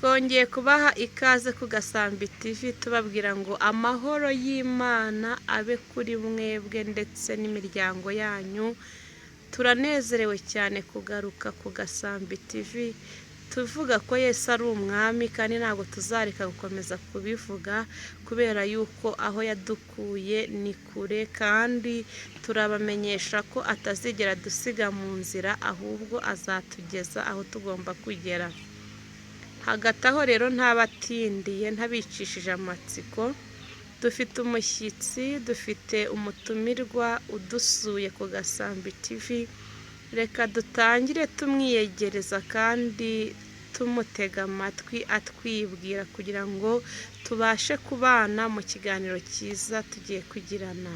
twongeye kubaha ikaze ku Gasambi TV tubabwira ngo amahoro y'Imana abe kuri mwebwe ndetse n'imiryango yanyu. Turanezerewe cyane kugaruka ku Gasambi TV tuvuga ko Yesu ari umwami, kandi ntabwo tuzareka gukomeza kubivuga kubera yuko aho yadukuye ni kure, kandi turabamenyesha ko atazigera dusiga mu nzira, ahubwo azatugeza aho tugomba kugera. Hagati aho rero ntabatindiye ntabicishije amatsiko, dufite umushyitsi, dufite umutumirwa udusuye ku Gasambi TV. Reka dutangire tumwiyegereza kandi tumutega amatwi atwibwira kugira ngo tubashe kubana mu kiganiro cyiza tugiye kugirana.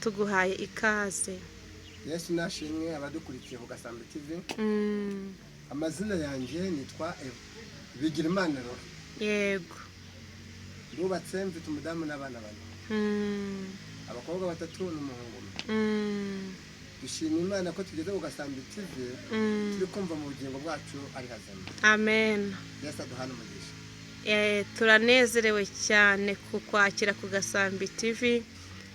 Tuguhaye ikaze. Yesu nashimwe abadukurikiye ku Gasambi TV. Amazina yanjye nitwa Bigirimana. Yego. Ndubatse mfite umudamu n'abana bane. Abakobwa 3 n'umuhungu umwe. Dushimira Imana ko tugeze ku Gasambi TV, turi kumva mu bugingo bwacu ari hazima. Amen. Yesu aduhana umugisha. Turanezerewe cyane kukwakira ku Gasambi TV,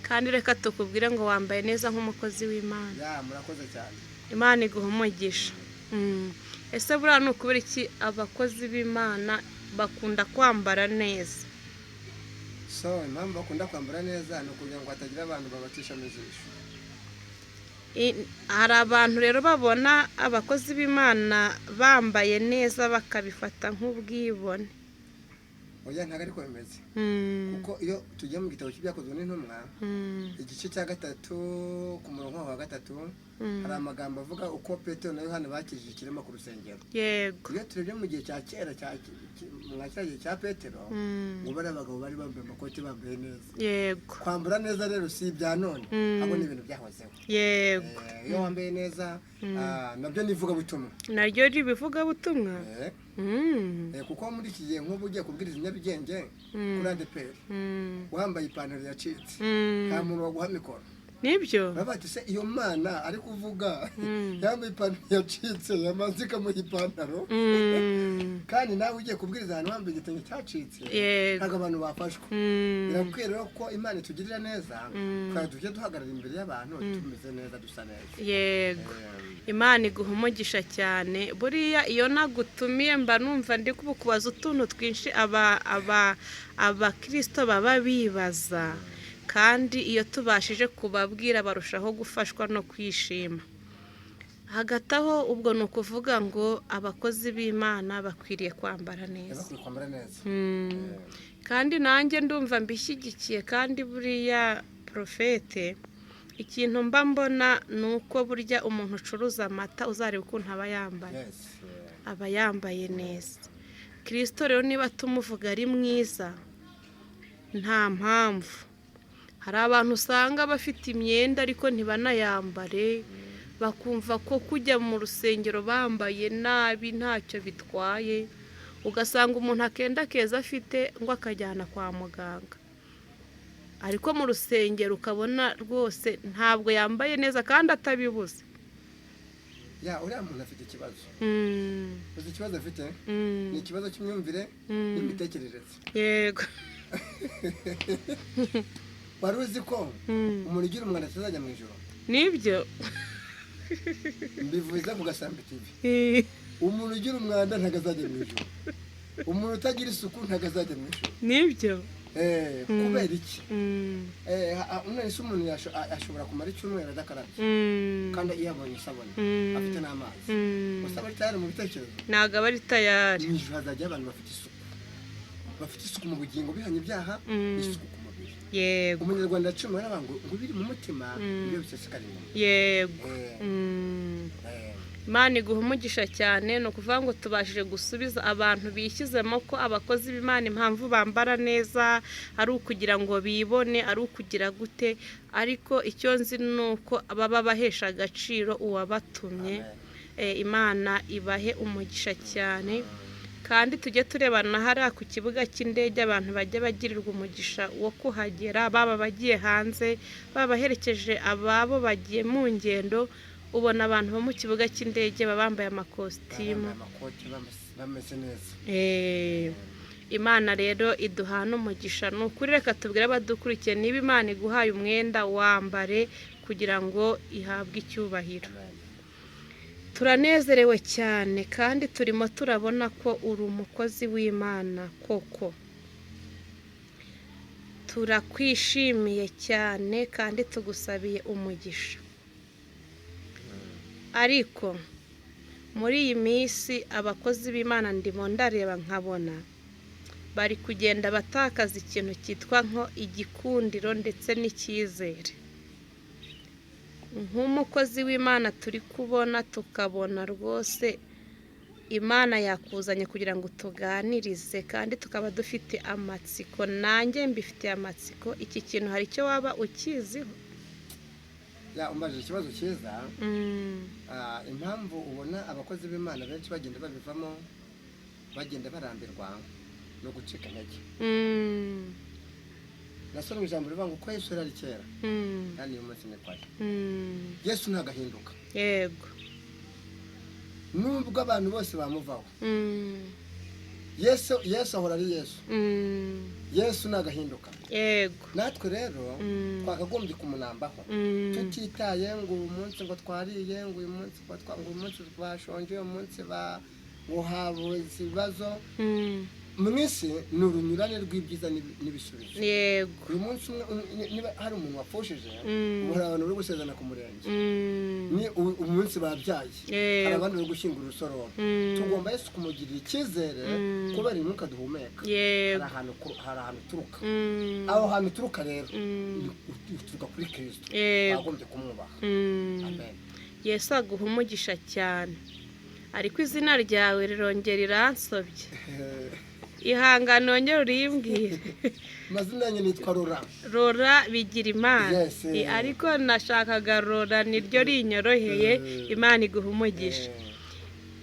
kandi reka tukubwire ngo wambaye neza nk'umukozi w'Imana. Ya, murakoze cyane. Imana iguha umugisha. Ese buriya ni ukubera iki abakozi b'Imana bakunda kwambara neza? Impamvu bakunda kwambara neza ni ukugira ngo hatagira abantu babacisha mu jisho. Hari abantu rero babona abakozi b'Imana bambaye neza bakabifata nk'ubwibone. Oya, ntabwo ariko bimeze. Kuko iyo tugiye mu gitabo cy'ibyakozwe n'intumwa, igice cya 3 ku murongo wa 3, hari amagambo avuga uko Petero na Yohana bakijije ikirema ku rusengero. Yego. Iyo turebye mu gihe cya kera cya Petero, ngo bari abagabo bari bambaye amakoti bambaye neza. Yego. Kwambara neza rero si ibya none, abo ni ibintu byahozeho. Yego. Iyo wambaye neza, nabyo nivuga butumwa. Naryo ribivuga butumwa. Kuko muri iki gihe nk'ubu ugiye kubwiriza Nyabigenge kuri ADPR, wambaye ipantaro yacitse, nta muntu waguha mikoro. Nibyo. Babati se iyo Mana ari kuvuga yambaye ipantaro yacitse, yamanze ikamuha ipantaro, kandi nawe ugiye kubwiriza ahantu wambaye igitenge cyacitse, ntabwo abantu bafashwa. Birakwiye rero ko Imana itugirira neza, kandi tujye duhagarara imbere y'abantu tumeze neza, dusa neza. Yego. Imana iguha umugisha cyane. Buriya iyo nagutumiye mba numva ndi kubukubaza utuntu twinshi abakristo baba bibaza, kandi iyo tubashije kubabwira barushaho gufashwa no kwishima. Hagati aho ubwo ni ukuvuga ngo abakozi b'Imana bakwiriye kwambara neza. Kandi nanjye ndumva mbishyigikiye, kandi buriya profete, ikintu mba mbona ni uko burya umuntu ucuruza amata uzareba ukuntu aba yambaye. Aba yambaye neza. Kristo rero niba tumuvuga ari mwiza, nta mpamvu. Hari abantu usanga bafite imyenda ariko ntibanayambare, bakumva ko kujya mu rusengero bambaye nabi ntacyo bitwaye, ugasanga umuntu akenda keza afite ngo akajyana kwa muganga, ariko mu rusengero ukabona rwose ntabwo yambaye neza kandi atabibuze. Uriya muntu afite ikibazo. Uzi ikibazo afite? Ni ikibazo cy'imyumvire n'imitekerereze. Yego. Wari uzi ko umuntu ugira umwanda atazajya mu ijoro? Nibyo. Mbivuze ku Gasambi TV. Umuntu ugira umwanda ntabwo azajya mu ijoro. Umuntu utagira isuku ntabwo azajya mu ijoro. Nibyo. Kubera iki? Unese umuntu ashobora kumara icyumweru adakarabye, kandi iyo abonye isabune afite n'amazi. Gusa aba ari tayari mu bitekerezo? Ntabwo aba ari tayari. Mu ijoro hazajya abantu bafite isuku. Bafite isuku mu bugingo, bihanye ibyaha, isuku ku mubiri. Yego. Umunyarwanda acumura aravuga ngo biri mu mutima ibyo bisesekara inyuma. Yego. Imana iguha umugisha cyane. Ni ukuvuga ngo tubashije gusubiza abantu bishyizemo ko abakozi b'Imana impamvu bambara neza ari ukugira ngo bibone, ari ukugira gute, ariko icyo nzi ni uko baba bahesha agaciro uwabatumye. Imana ibahe umugisha cyane, kandi tujye turebana hariya ku kibuga cy'indege abantu bajya bagirirwa umugisha wo kuhagera, baba bagiye hanze, baba baherekeje ababo bagiye mu ngendo. Ubona abantu bo mu kibuga cy'indege baba bambaye amakositimu, bameze neza. Imana rero iduhana umugisha. Ni ukuri reka tubwire abadukurikiye, niba Imana iguhaye umwenda wambare kugira ngo ihabwe icyubahiro. Turanezerewe cyane kandi turimo turabona ko uri umukozi w'Imana koko. Turakwishimiye cyane kandi tugusabiye umugisha. Ariko muri iyi minsi abakozi b'Imana ndimo ndareba nkabona bari kugenda batakaza ikintu cyitwa nko igikundiro ndetse n'icyizere. Nk'umukozi w'Imana turi kubona tukabona rwose Imana yakuzanye kugira ngo tuganirize kandi tukaba dufite amatsiko. Nanjye mbifitiye amatsiko. Iki kintu hari icyo waba ukiziho? Umbaje ikibazo cyiza. Impamvu ubona abakozi b'Imana benshi bagenda babivamo, bagenda barambirwa no gucika intege. Nasomye ijambo rivuga ngo ko Yesu yari kera kandi uyu munsi ni kwaje. Yesu ntagahinduka. Yego. Nubwo abantu bose bamuvaho, Yesu ahora ari Yesu. Yesu ntagahinduka. Yego. Natwe rero twakagombye kumunambaho, tutitaye ngo uyu munsi ngo twariye, ngo uyu munsi twashonje, uyu munsi ngo habuze ibibazo. Mu isi ni urunyurane rw'ibyiza n'ibisubizo. Yego. Uyu munsi niba hari umuntu wapfushije, muri abantu bari gusezerana ku murenge, ni umunsi babyaye, hari abandi bari gushyingura urusororo. Tugomba Yesu kumugirira icyizere kubera umwuka duhumeka. Hari ahantu turuka. Aho hantu turuka rero turuka kuri Kristo. Twagombye kumwubaha. Amen. Yesu aguha umugisha cyane. Ariko izina ryawe rirongera iransobye. Ihangane wongere urimbwire. Amazina yanjye nitwa Rora. Rora Bigirimana. Ariko nashakaga Rora niryo rinyoroheye. Imana iguha umugisha.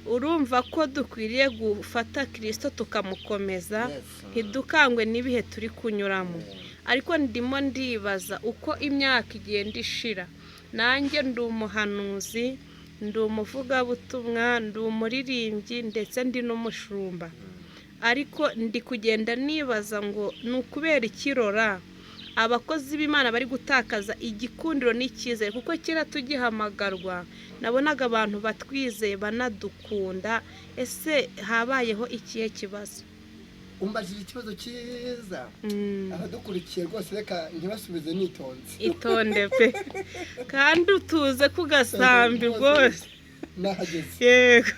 Urumva ko dukwiriye gufata Kristo tukamukomeza, ntidukangwe n'ibihe turi kunyuramo. Ariko ndimo ndibaza uko imyaka igenda ishira. Nanjye ndi umuhanuzi, ndi umuvugabutumwa, ndi umuririmbyi ndetse ndi n'umushumba. Ariko ndi kugenda nibaza ngo ni ukubera ikirora abakozi b'Imana bari gutakaza igikundiro n'icyizere, kuko kera tugihamagarwa nabonaga abantu batwizeye banadukunda. Ese habayeho ikihe kibazo? Umbajije ikibazo cyiza. Abadukurikiye rwose reka ntibasubize nitonze. Itonde pe. Kandi utuze ku Gasambi rwose. Nahageze. Yego.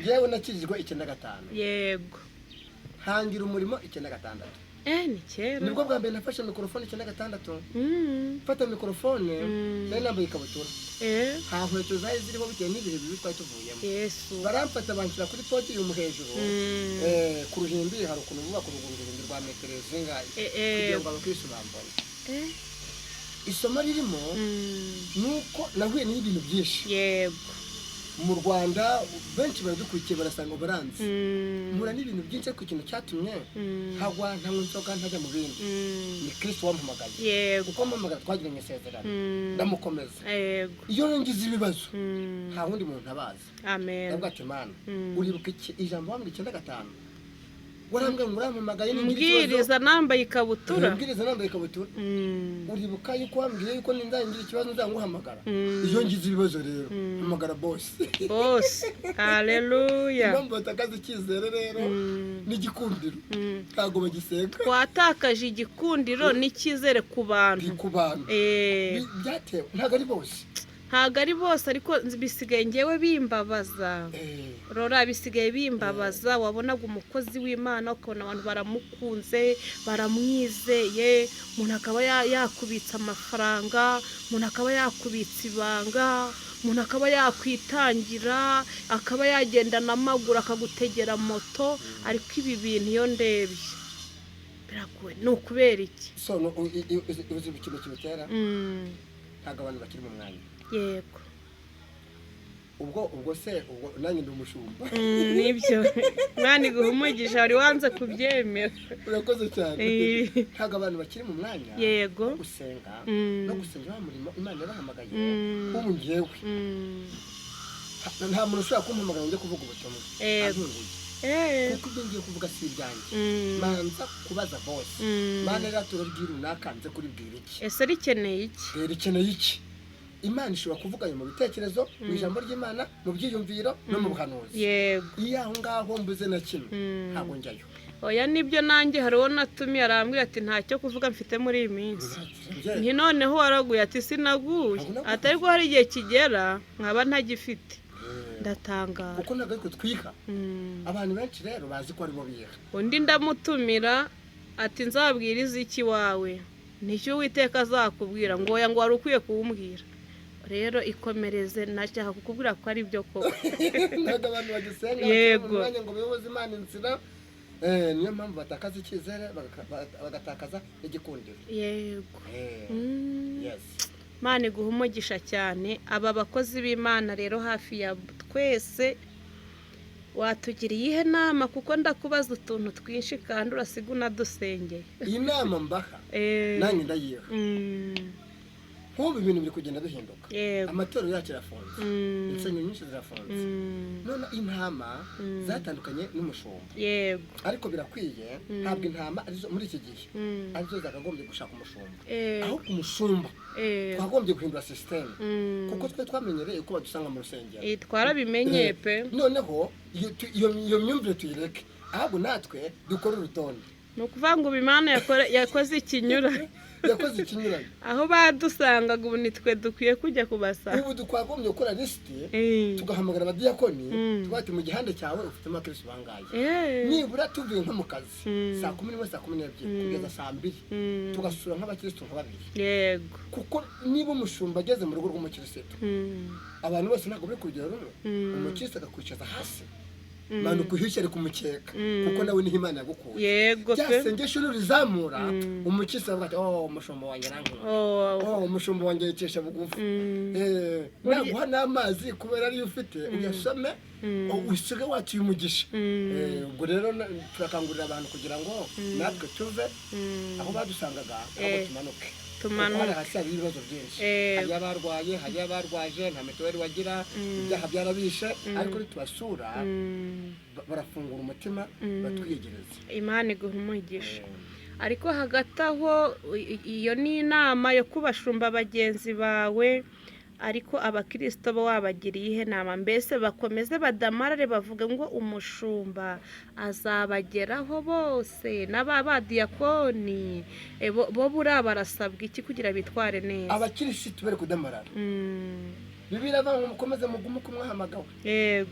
Njyewe nakijijwe 95. Yego. Hangira umurimo 96. Ni kera. Nibwo bwa mbere nafashe mikrofone 96. Fata mikrofone nari nambaye ikabutura. Ha nkweto zari ziriho bitewe n'ibihe bibi twari tuvuyemo. Yesu. Baramfata banshyira kuri podium hejuru. Ku ruhimbi hari ukuntu buba ku rugundiro rwa metero zingahe kugira ngo abakristo bambone. Isomo ririmo nuko nahuye n'ibintu byinshi. Yego. Mu Rwanda benshi baradukurikiye barasanga baranzi. Mura n'ibintu byinshi ku kintu cyatumye hagwa nta nzoga ntajya mu bindi. Ni Kristo wampamagaye. Yego. Uko mpamagara twagiranye isezerano. Ndamukomeza. Yego. Iyo ngize ibibazo nta wundi muntu abazi. Amen. Ndabwate Mana, uribuka iki ijambo wambwira 95? Warambwira ngo urampamagaye mbwiriza nambaye ikabutura. Mbwiriza nambaye ikabutura. Uribuka yuko wambwiye yuko nindangira ikibazo nzanguhamagara. Iyo ngize ibibazo rero hamagara boss. Boss. Haleluya. Impamvu batakaza icyizere rero n'igikundiro ntago bagiseka. Twatakaje igikundiro n'icyizere ku bantu. Byatewe ntago ari bose. Ntago ari bose ariko bisigaye ngewe bimbabaza. Rora bisigaye bimbabaza. Wabonaga umukozi w'Imana ukabona abantu baramukunze, baramwizeye, umuntu akaba yakubitsa amafaranga, umuntu akaba yakubitsa ibanga, umuntu akaba yakwitangira, akaba yagenda n'amaguru akagutegera moto. Ariko ibi bintu iyo ndebye biragoye. Ni ukubera iki? Uzi ikintu kibitera? Ntago abantu bakiri mu mwanya. Yego. Ubwo se nanjye ndi umushumba. Nibyo. Mwana iguha umugisha wari wanze kubyemera. Urakoze cyane. Ntago abantu bakiri mu mwanya. Yego. Gusenga no gusenga umurimo Imana yabahamagaye. Ubu ngewe nta muntu ushobora kumpamagara ngo njye kuvuga ubutumwa. kuko ibyo ngiye kuvuga si ibyanjye manza kubaza bose mana rero turabwira runaka nze kuribwira iki ese rikeneye iki rikeneye iki Imana ishobora kuvuga mu bitekerezo mu ijambo ry'Imana mu byiyumviro no mu buhanuzi yego iyo aho ngaho mbuze na kimwe ntabwo njyayo oya nibyo nanjye hari uwo natumiye arambwira ati ntacyo kuvuga mfite muri iyi minsi nti noneho waraguye ati sinaguye atari ko hari igihe kigera nkaba ntagifite ndatangara kuko ntabwo ariko twiha abantu benshi rero bazi ko aribo biha undi ndamutumira ati nzabwiriza iki wawe nicyo Uwiteka azakubwira ngo oya ngo wari ukwiye kuwumbwira rero ikomereze nashaka kukubwira ko ari byo koko ntabwo abantu bagisenga yego ngo bayoboze Imana inzira niyo mpamvu batakaza icyizere bagatakaza igikundiro yego yes Imana iguha umugisha cyane aba bakozi b'Imana rero hafi ya twese watugiriye ihe nama kuko ndakubaza utuntu twinshi kandi urasiga unadusengeye iyi nama mbaha nanjye ndayiha nk'ubu ibintu biri kugenda bihinduka amatorero yacu arafunze insengero nyinshi zirafunze none intama zatandukanye n'umushumba yego ariko birakwiye ntabwo intama arizo muri iki gihe arizo zakagombye gushaka umushumba ahubwo umushumba twagombye guhindura sisiteme kuko twe twamenyereye ko badusanga mu rusengero twarabimenye pe noneho iyo myumvire tuyireke ahubwo natwe dukora urutonde ni ukuvuga ngo Imana yakoze ikinyura yakoze ikinyuranye aho badusangaga ubu nitwe dukwiye kujya kubasanga ubu twagombye gukora lisiti tugahamagara abadiyakoni tubati mu gihande cyawe ufitemo abakirisi bangaye nibura tuvuye nko mu kazi saa 11 saa 12 kugeza saa 2 tugasura nk'abakirisi nka babiri yego kuko niba umushumba ageze mu rugo rw'umukirisi abantu bose ntabwo bari kurugero rumwe umukirisi agakwicaza hasi manu kuhisha ari kumukeka kuko nawe ni Imana yagukuye yego pe byasengesho rizamura umukirisi avuga ati umushumba wanjye rankora umushumba wanjye yicesha bugufi naguha n'amazi kubera ari ufite uyasome usiga watuye umugisha ubwo rero turakangurira abantu kugira ngo natwe tuve aho badusangaga aho tumanuke tumanuka hasi hari ibibazo byinshi hari abarwaye hari abarwaje nta mituweli wagira ibyaha byarabishe ariko tubasura barafungura umutima batwiyegereza Imana iguha umugisha ariko hagati aho iyo ni inama yo kubashumba bagenzi bawe ariko abakristo bo wabagiriye ihe nama mbese bakomeze badamarare bavuga ngo umushumba azabageraho bose n'abadiyakoni bo bura barasabwa iki kugira bitware neza abakirisitu bari kudamarara Bibira banga mukomeze mugume kumwahamagawe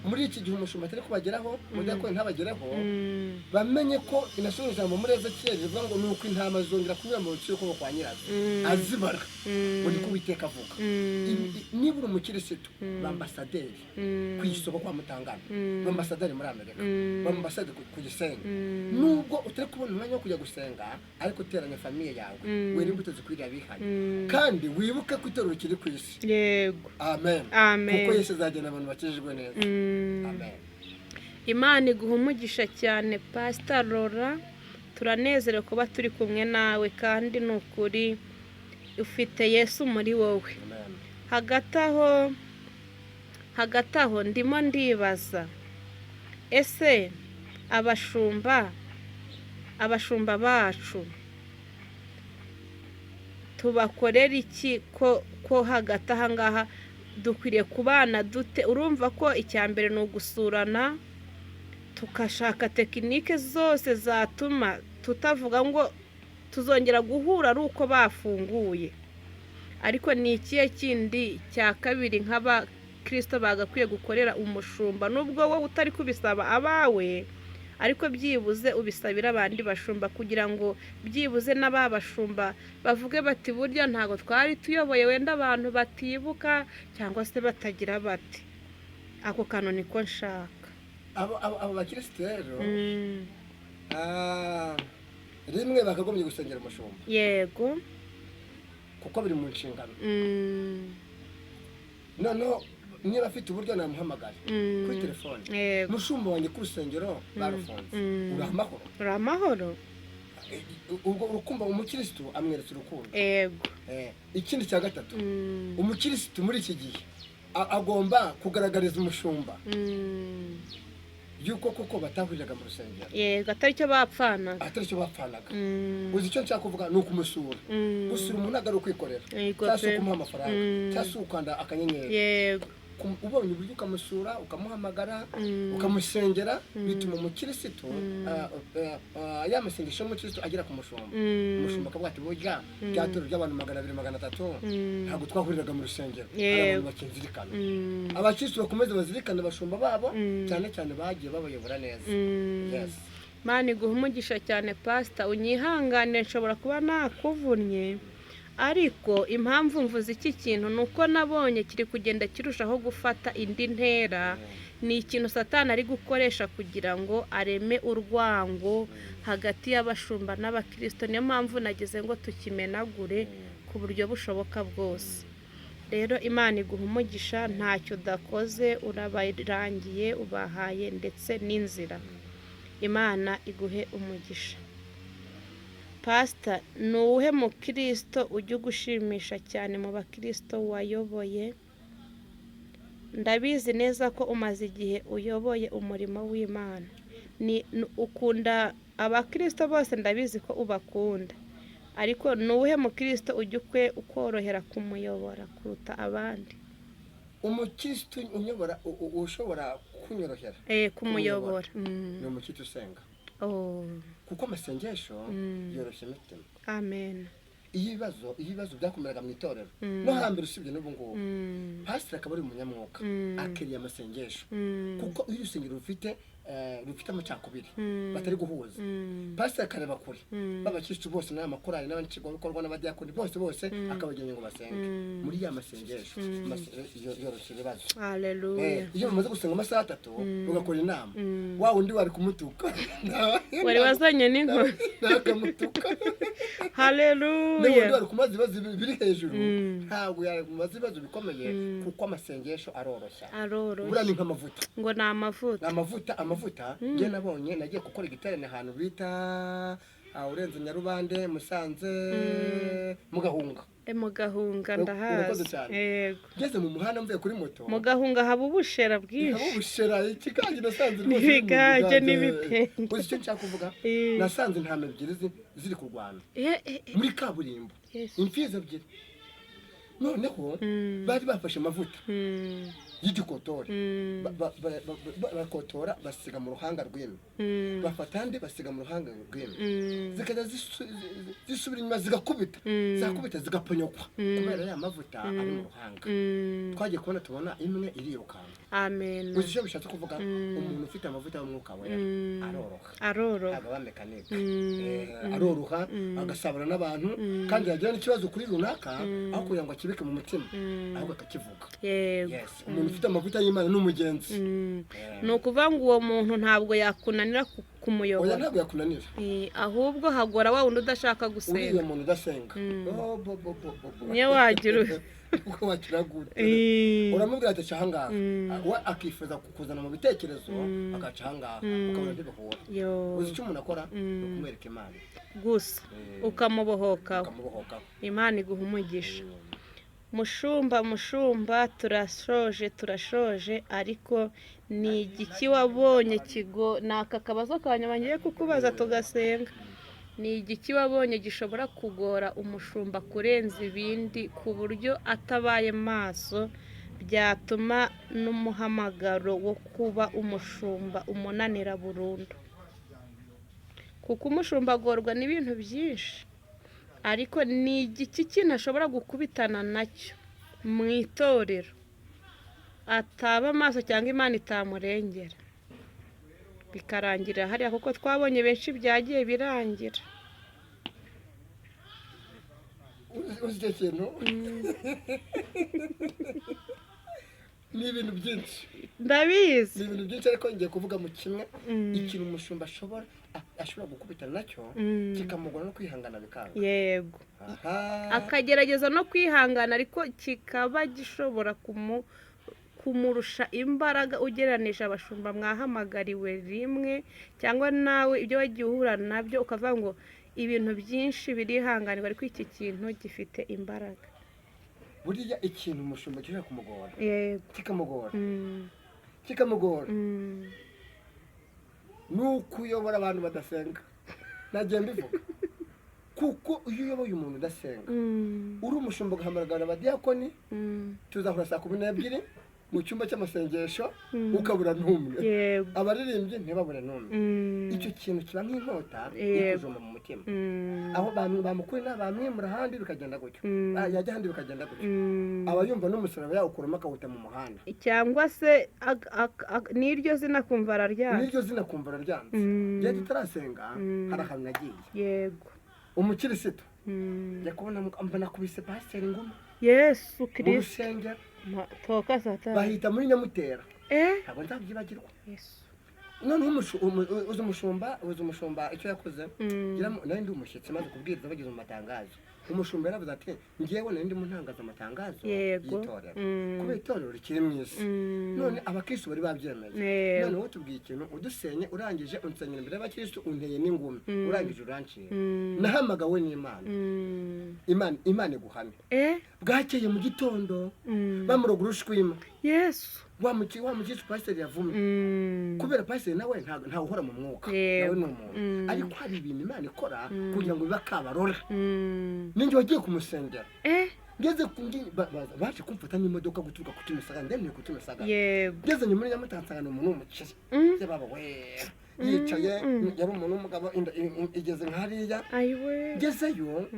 muri iki gihe umushumba atari kubageraho mudakwe ntabageraho bamenye ko inashoje ijambo muri Ezekiel rivuga ngo nuko intama zongera kunyura mu ruciro ko kwa nyirazo azibara ngo niko Uwiteka avuga nibura umukirisitu bambasaderi ku isoko kwa Mutangana bambasaderi muri Amerika bambasaderi ku Gisenyi nubwo utari kubona umwanya wo kujya gusenga ariko teranya famiye yawe wera imbuto zikwiriye abihanye kandi wibuke ko itorero kiri ku isi yego amen kuko Yesu azagena abantu bakijijwe neza amen Imana iguha umugisha cyane Pastor Laura turanezerewe kuba turi kumwe nawe kandi nukuri ufite Yesu muri wowe hagati aho ndimo ndibaza ese abashumba bacu tubakorera iki ko hagati aha ngaha dukwiriye kubana dute urumva ko icyambere ni ugusurana tukashaka tekinike zose zatuma tutavuga ngo tuzongera guhura ari uko bafunguye ariko ni ikihe kindi cya kabiri nk'abakristo bagakwiye gukorera umushumba nubwo wowe utari kubisaba abawe ariko byibuze ubisabira abandi bashumba kugira ngo byibuze n'ababashumba bavuge bati burya ntago twari tuyoboye wenda abantu batibuka cyangwa se batagira bati ako kantu niko nshaka abo bakristo rero rimwe bakagombye gusengera umushumba yego kuko biri mu nshingano noneho niba afite uburyo namuhamagara kuri telefone mushumba wanjye ku rusengero barufunze uramahoro ubwo urukumva umukirisitu amweretse urukundo yego ikindi cya gatatu umukirisitu muri iki gihe agomba kugaragariza umushumba yuko koko batahuriraga mu rusengero yego atari cyo bapfanaga uzi icyo nshaka kuvuga ni ukumusura gusura umuntu ntabwo ari ukwikorera cyangwa se ukumuha amafaranga cyangwa se ukanda akanyenyeri yego ubonye uburyo ukamusura ukamuhamagara ukamusengera bituma umukirisitu yamasengesho y'umukirisitu agera ku mushumba umushumba akavuga ati burya ryatoro ry'abantu 200 300 ntabwo twahuriraga mu rusengero abantu bakinzirikana abakirisitu bakomeze bazirikana abashumba babo cyane cyane bagiye babayobora neza yes Mana iguha umugisha cyane pastor unyihangane nshobora kuba nakuvunnye ariko impamvu mvuze iki kintu nuko nabonye kiri kugenda kirushaho gufata indi ntera ni ikintu Satani ari gukoresha kugira ngo areme urwango hagati y'abashumba n'abakristo niyo mpamvu nageze ngo tukimenagure ku buryo bushoboka bwose rero Imana iguha umugisha ntacyo udakoze urabarangiye ubahaye ndetse n'inzira Imana iguhe umugisha Pastor ni uwuhe mukristo ujya gushimisha cyane mu bakristo wayoboye ndabizi neza ko umaze igihe uyoboye umurimo w'Imana ni ukunda abakristo bose ndabizi ko ubakunda ariko ni uwuhe mukristo ujya ukorohera kumuyobora kuruta abandi umukristo unyobora ushobora kunyorohera kumuyobora ni umukristo usenga kuko amasengesho yoroshya imitima amen ibibazo byakomeraga mu itorero no hambere usibye n'ubu ngubu pastor akaba ari umunyamwuka akiriye amasengesho kuko iyo urusengero rufite amacakubiri batari guhuza pastor akareba kure babakirisitu bose n'amakorali n'abanyabikorwa n'abadiyakoni bose akabagenya ngo basenge muri ya masengesho yoroshya ibibazo haleluya iyo mumaze gusenga amasaha 3 ugakora inama wa wundi wari kumutuka wari wazanye n'inkoni nakamutuka haleluya n'ubundi wari kumaza ibibazo biri hejuru ntabwo yari kumaza ibibazo bikomeye kuko amasengesho aroroshya buriya ni nk'amavuta ngo ni amavuta njye nabonye nagiye gukora igiterane ahantu bita urenze Nyarubande Musanze mu Gahunga ndahazi yego ngeze mu muhanda mvuye kuri moto mu Gahunga haba ubushera bwinshi ikiganje nasanze n'ibiganje n'ibitenge uzi icyo nshaka kuvuga nasanze intama ebyiri ziri kurwana muri kaburimbo imfizi ebyiri noneho bari bafashe amavuta y'igikotori bakotora basiga mu ruhanga rw'imwe bafata andi basiga mu ruhanga rw'imwe zikajya zisubira inyuma zigakubita zigaponyokwa kubera ya mavuta ari mu ruhanga twagiye kubona tubona imwe irirukanka amen uzi icyo bishatse kuvuga umuntu ufite amavuta y'umwuka wera aroroha agaba mekanike aroroha agasabana n'abantu kandi yagira n'ikibazo kuri runaka aho kugira ngo akibike mu mutima ahubwo akakivuga umuntu ufite amavuta y'Imana n'umugenzi ni ukuvuga ngo uwo muntu ntabwo yakunanira kumuyobora oya ntabwo yakunanira ahubwo hagora wa wundi udashaka gusenga uriya muntu udasenga niyo wagira uko wakiragura uramubwira ati ahangaha we akifuza kukuzana mu bitekerezo agaca ahangaha ukabona ntibihura uzi icyo umuntu akora ni ukumwereka Imana gusa ukamubohokaho Imana iguha umugisha mushumba turashoje ariko ni igiki wabonye ni aka kabazo kanyuma ngiye kukubaza tugasenga ni igiki wabonye gishobora kugora umushumba kurenza ibindi ku buryo atabaye maso byatuma n'umuhamagaro wo kuba umushumba umunanira burundu kuko umushumba agorwa n'ibintu byinshi ariko ni igiki kintu ashobora gukubitana nacyo mu itorero ataba amaso cyangwa Imana itamurengera bikarangira hariya kuko twabonye benshi byagiye birangira uzi icyo kintu ni ibintu byinshi ndabizi ni ibintu byinshi ariko ngiye kuvuga mu kimwe ikintu umushumba ashobora gukubitana nacyo kikamugora no kwihangana bikanga yego akagerageza no kwihangana ariko kikaba gishobora kumurusha imbaraga ugereranije abashumba mwahamagariwe rimwe cyangwa nawe ibyo wagiye uhura nabyo ukavuga ngo ibintu byinshi birihanganirwa ariko iki kintu gifite imbaraga buriya ikintu umushumba gishobora kumugora yego kikamugora ni ukuyobora abantu badasenga nagiye mbivuga kuko iyo uyoboye umuntu udasenga uri umushumba ugahamagara abadiyakoni tuzahura saa 12 mu cyumba cy'amasengesho ukabura n'umwe abaririmbyi ntibabure n'umwe icyo kintu kiba nk'inkota ikujoma mu mutima aho bamukuri n'abamwimura ahandi bikagenda gutyo yajya ahandi bikagenda gutyo abayumva n'umusaraba yawukuramo akawuta mu muhanda cyangwa se n'iryo zina kumva araryanze igihe tutarasenga hari ahantu nagiye yego umukirisitu yakubona mbona kubise pasiteri nguma Yesu Kristo mu rusengero toka satani bahita muri Nyamutera ntabwo nzabyibagirwa Yesu noneho uzi umushumba icyo yakoze nari ndi umushyitsi maze kubwiriza bageze mu matangazo umushumba yaravuze ati ngewe nari ndi mu ntangazo amatangazo y'itorero kubera itorero rikiri mu isi none abakristo bari babyemeye none wowe tubwiye ikintu udusenye urangije unsenyera imbere y'abakristo unteye n'ingumi urangije uranciye nahamagawe n'Imana Imana iguhame bwakeye mu gitondo bamuroga urushwima Yesu wa mukisi pasiteri yavumye kubera pasiteri nawe ntawe uhora mu mwuka nawe ni umuntu ariko hari ibintu Imana ikora kugira ngo bibe akabarora ninjye wagiye kumusengera ngeze baje kumfata n'imodoka guturuka ku Kimisagara ndemeye ku Kimisagara ngeze muri Nyamutansanga umuntu w'umukire yababa we yicaye yari umuntu w'umugabo igeze nk'ariya ngezeyo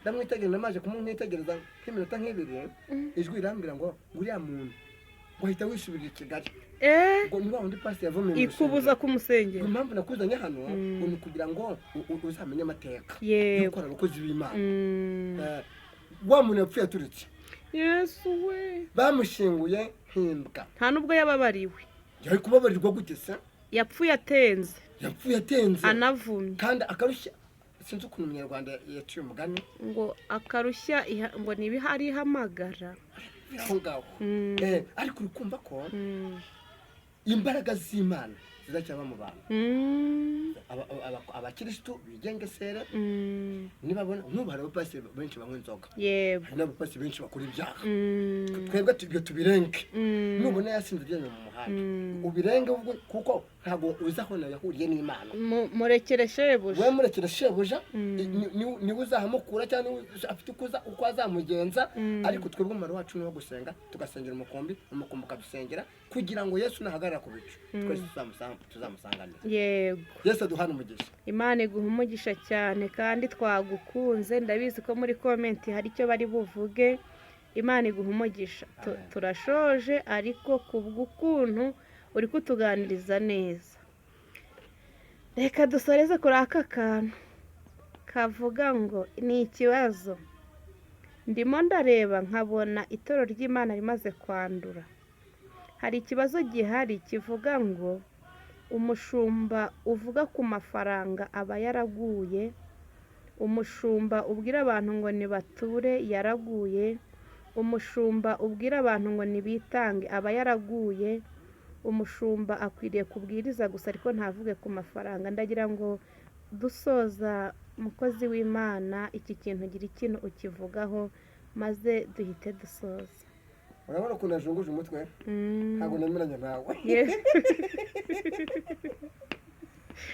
ndamwitegereza namaje kumwitegereza nk'iminota nk'ibiri ijwi irambwira ngo uriya muntu wahita wisubirira i Kigali ngo niba undi pasiteri yavumiye mu ikubuza kumusengera impamvu nakuzanye hano ni kugira ngo uzamenye amateka y'ukora abakozi b'Imana wa muntu yapfuye aturitse Yesu we bamushyinguye nk'imbwa nta nubwo yababariwe yari kubabarirwa gute se yapfuye atenze anavumye kandi akarushya sinzi ukuntu umunyarwanda yaciye umugani ngo akarushya ngo nibihari ihamagara aho ngaho ariko urukumva ko imbaraga z'Imana zizacyaba mu bantu abakirisitu bigengesere nibabona nk'ubara abapasiteri benshi banywa inzoga hari n'abapasiteri benshi bakora ibyaha twebwe tubyo tubirenge nubona yasinze ugenda mu muhanda ubirenge kuko ntabwo uzi aho yahuriye n'Imana murekere shebuja we murekere shebuja niwe uzahamukura cyangwa afite uko azamugenza ariko twebwe umumaro wacu ni wo gusenga tugasengera umukumbi ukadusengera kugira ngo Yesu nahagarara ku bicu twese tuzamusanganira yego Yesu aduhana umugisha Imana iguha umugisha cyane kandi twagukunze ndabizi ko muri comment hari icyo bari buvuge Imana iguha umugisha turashoje ariko kubw'ukuntu uri kutuganiriza neza reka dusoreze kuri aka kantu kavuga ngo ni ikibazo ndimo ndareba nkabona itoro ry'Imana rimaze kwandura hari ikibazo gihari kivuga ngo umushumba uvuga ku mafaranga aba yaraguye umushumba ubwira abantu ngo nibature yaraguye umushumba ubwira abantu ngo nibitange aba yaraguye umushumba akwiriye kubwiriza gusa ariko ntavuge ku mafaranga ndagira ngo dusoza mukozi w'Imana iki kintu gira ikintu ukivugaho maze duhite dusoza urabona ko najunguje umutwe ntabwo nemeranya nawe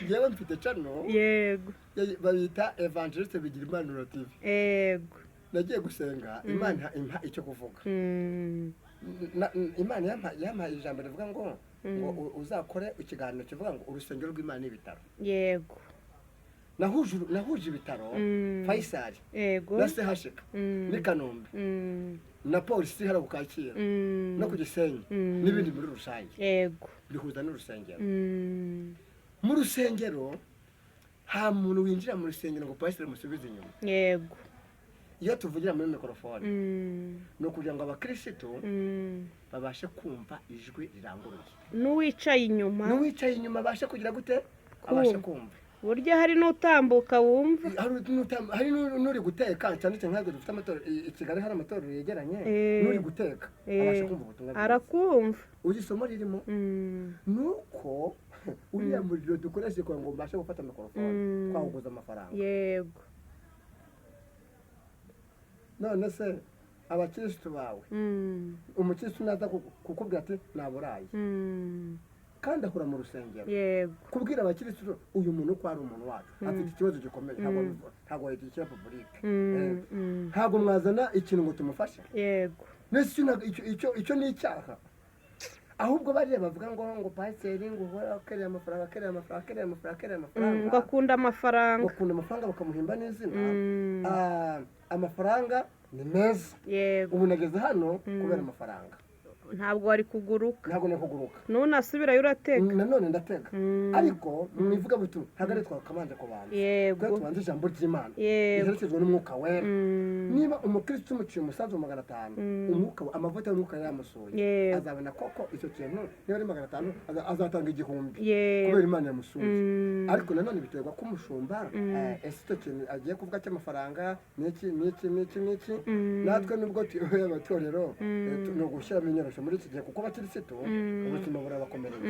yewe mfite channel yego babita Evangeliste Bigirimana TV yego nagiye gusenga Imana impa icyo kuvuga Imana yampa ijambo rivuga ngo uzakore ikiganiro kivuga ngo urusengero rw'Imana n'ibitaro yego nahuje ibitaro Faisal na CHK ni Kanombe na polisi hara gukakira no ku Gisenyi n'ibindi muri rusange yego bihuza n'urusengero mu rusengero ha muntu winjira mu rusengero ngo pastor musubize inyuma yego iyo tuvugira muri mikrofone no kugira ngo abakristo babashe kumva ijwi riranguruye n'uwicaye inyuma abashe kugira gute abashe kumva burya hari n'utambuka wumva hari n'uri guteka cyane cyane nk'aho dufite amatora i Kigali hari amatora yegeranye n'uri guteka abashe kumva ubutumwa arakumva uzi isomo ririmo nuko uriya muriro dukoreshe kugira ngo mbashe gufata mikrofone twahuguza amafaranga yego none se abakirisitu bawe umukirisitu naza kukubwira ati naburaye kandi ahura mu rusengero yego kubwira abakirisitu uyu muntu ko ari umuntu wacu afite ikibazo gikomeye ntabwo yitwa publique ntabwo mwazana ikintu ngo tumufashe yego nese icyo ni icyaha ahubwo bariya bavuga ngo pasiteri ngo akereye amafaranga ngo akunda amafaranga bakamuhimba n'izina amafaranga ni meza yego ubu nageze hano kubera amafaranga ntabwo wari kuguruka nunasubirayo uratega nanone ndatega ariko mwivuga butu ntabwo ari twakamanje kubanza yego tubanze ijambo ry'Imana yego iherekezwa n'umwuka wera niba umukristo umuciye umusanzu wa 500 umwuka amavuta y'umwuka yamusuye azabona koko icyo kintu niba ari 500 azatanga 1000 kubera Imana yamusuye ariko nanone biterwa ko umushumba ese icyo kintu agiye kuvuga cy'amafaranga n'iki natwe nubwo tuyoboye abatorero no gushyiramo inyoroshyo muri iki gihe kuko abakirisitu ubuzima burabakomereye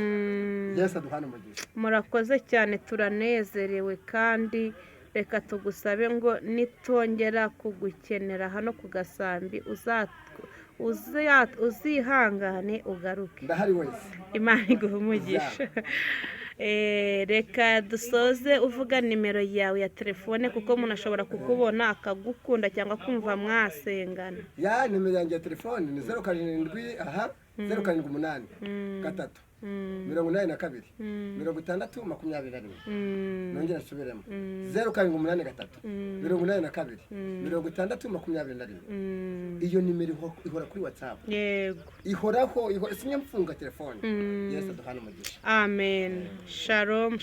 Yesu aduhane umugisha murakoze cyane turanezerewe kandi reka tugusabe ngo nitongera kugukenera hano ku Gasambi uzihangane ugaruke ndahari wese Imana iguhe umugisha reka dusoze uvuga nimero yawe ya telefone kuko umuntu ashobora kukubona akagukunda cyangwa kumva mwasengana ya nimero yanjye ya telefone ni 07 aha 078 gatatu 82 60 nongera nsubiremo 0783 82 60 iyo nimero ihora kuri WhatsApp yego ihoraho sinyamfunga telefone Yesu aduhana umugisha amen shalom